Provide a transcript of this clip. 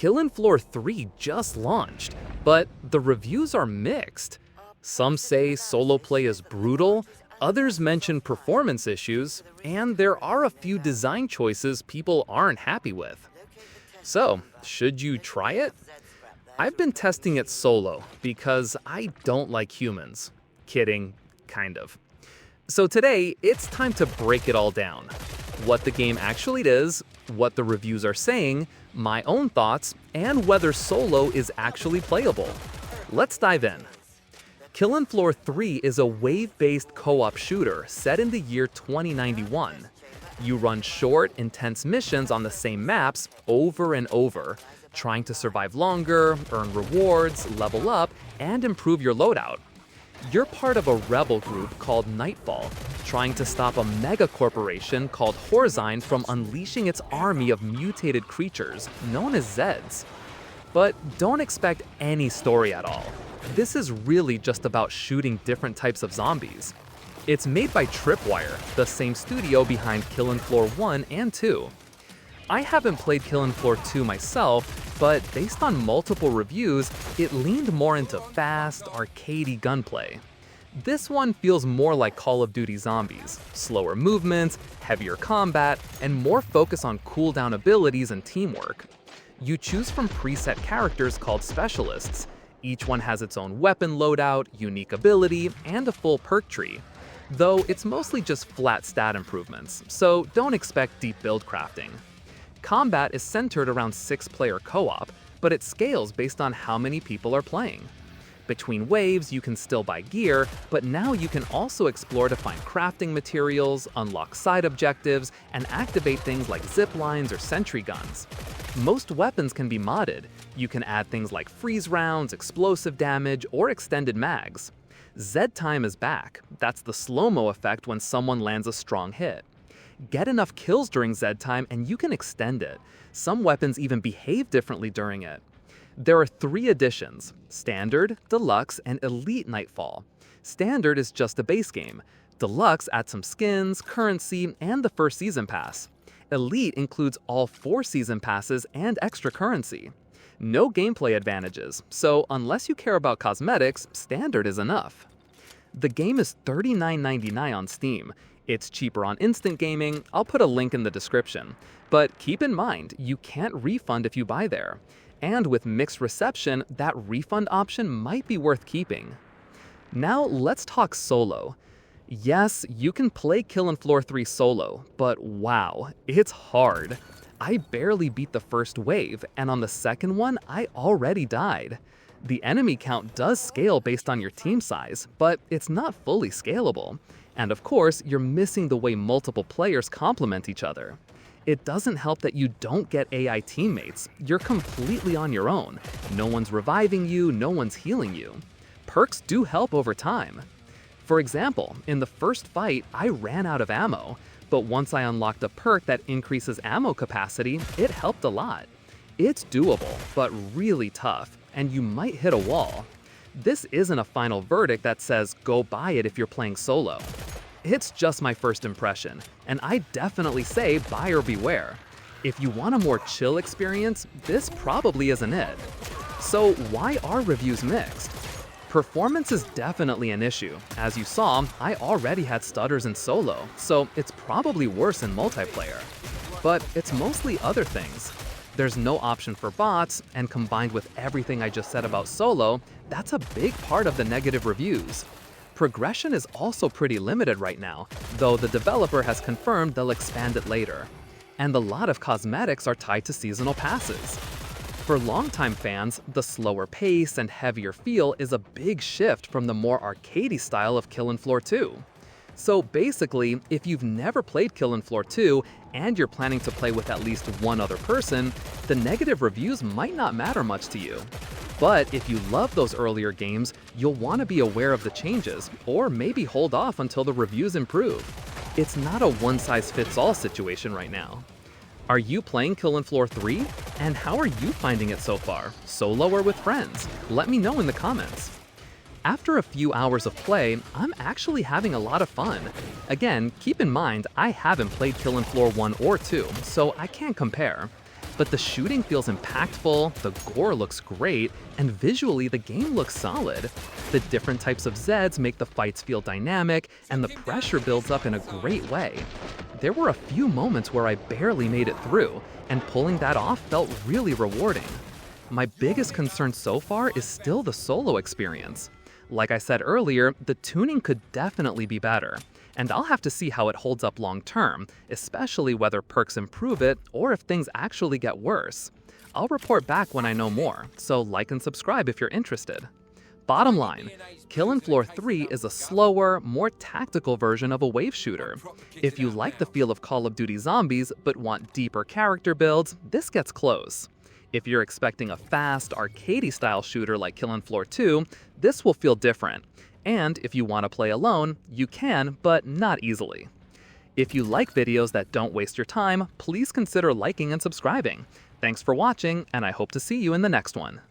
Killing Floor 3 just launched, but the reviews are mixed. Some say solo play is brutal, others mention performance issues, and there are a few design choices people aren't happy with. So, should you try it? I've been testing it solo because I don't like humans. Kidding, kind of. So today, it's time to break it all down. What the game actually is, what the reviews are saying, my own thoughts, and whether solo is actually playable. Let's dive in. Killing Floor 3 is a wave-based co-op shooter set in the year 2091. You run short, intense missions on the same maps over and over, trying to survive longer, earn rewards, level up, and improve your loadout. You're part of a rebel group called Nightfall, trying to stop a mega corporation called Horzine from unleashing its army of mutated creatures known as Zeds. But don't expect any story at all. This is really just about shooting different types of zombies. It's made by Tripwire, the same studio behind Killing Floor 1 and 2. I haven't played Killing Floor 2 myself, but based on multiple reviews, it leaned more into fast, arcadey gunplay. This one feels more like Call of Duty Zombies, slower movements, heavier combat, and more focus on cooldown abilities and teamwork. You choose from preset characters called specialists. Each one has its own weapon loadout, unique ability, and a full perk tree. Though it's mostly just flat stat improvements, so don't expect deep build crafting. Combat is centered around 6-player co-op, but it scales based on how many people are playing. Between waves, you can still buy gear, but now you can also explore to find crafting materials, unlock side objectives, and activate things like zip lines or sentry guns. Most weapons can be modded. You can add things like freeze rounds, explosive damage, or extended mags. Zed Time is back. That's the slow-mo effect when someone lands a strong hit. Get enough kills during Zed Time and you can extend it. Some weapons even behave differently during it. There are 3 editions: Standard, Deluxe, and Elite Nightfall. Standard is just a base game. Deluxe adds some skins, currency, and the first season pass. Elite includes all 4 season passes and extra currency. No gameplay advantages, so unless you care about cosmetics, Standard is enough. The game is $39.99 on Steam. It's cheaper on Instant Gaming, I'll put a link in the description. But keep in mind, you can't refund if you buy there. And with mixed reception, that refund option might be worth keeping. Now let's talk solo. Yes, you can play Killing Floor 3 solo, but wow, it's hard. I barely beat the first wave, and on the second one, I already died. The enemy count does scale based on your team size, but it's not fully scalable. And of course, you're missing the way multiple players complement each other. It doesn't help that you don't get AI teammates. You're completely on your own. No one's reviving you, no one's healing you. Perks do help over time. For example, in the first fight, I ran out of ammo, but once I unlocked a perk that increases ammo capacity, it helped a lot. It's doable, but really tough, and you might hit a wall. This isn't a final verdict that says go buy it if you're playing solo. It's just my first impression, and I definitely say buyer beware. If you want a more chill experience, this probably isn't it. So why are reviews mixed? Performance is definitely an issue. As you saw, I already had stutters in solo, so it's probably worse in multiplayer. But it's mostly other things. There's no option for bots, and combined with everything I just said about solo, that's a big part of the negative reviews. Progression is also pretty limited right now, though the developer has confirmed they'll expand it later. And a lot of cosmetics are tied to seasonal passes. For longtime fans, the slower pace and heavier feel is a big shift from the more arcadey style of Killing Floor 2. So basically, if you've never played Killing Floor 2 and you're planning to play with at least one other person, the negative reviews might not matter much to you. But if you love those earlier games, you'll want to be aware of the changes, or maybe hold off until the reviews improve. It's not a one-size-fits-all situation right now. Are you playing Killing Floor 3? And how are you finding it so far? Solo or with friends? Let me know in the comments. After a few hours of play, I'm actually having a lot of fun. Again, keep in mind, I haven't played Killing Floor 1 or 2, so I can't compare. but the shooting feels impactful, the gore looks great, and visually the game looks solid. The different types of Zeds make the fights feel dynamic, and the pressure builds up in a great way. There were a few moments where I barely made it through, and pulling that off felt really rewarding. My biggest concern so far is still the solo experience. Like I said earlier, the tuning could definitely be better, and I'll have to see how it holds up long term, especially whether perks improve it or if things actually get worse. I'll report back when I know more, so like and subscribe if you're interested. Bottom line, Killing Floor 3 is a slower, more tactical version of a wave shooter. If you like the feel of Call of Duty Zombies but want deeper character builds, this gets close. If you're expecting a fast, arcadey style shooter like Killing Floor 2, this will feel different. And if you want to play alone, you can, but not easily. If you like videos that don't waste your time, please consider liking and subscribing. Thanks for watching, and I hope to see you in the next one.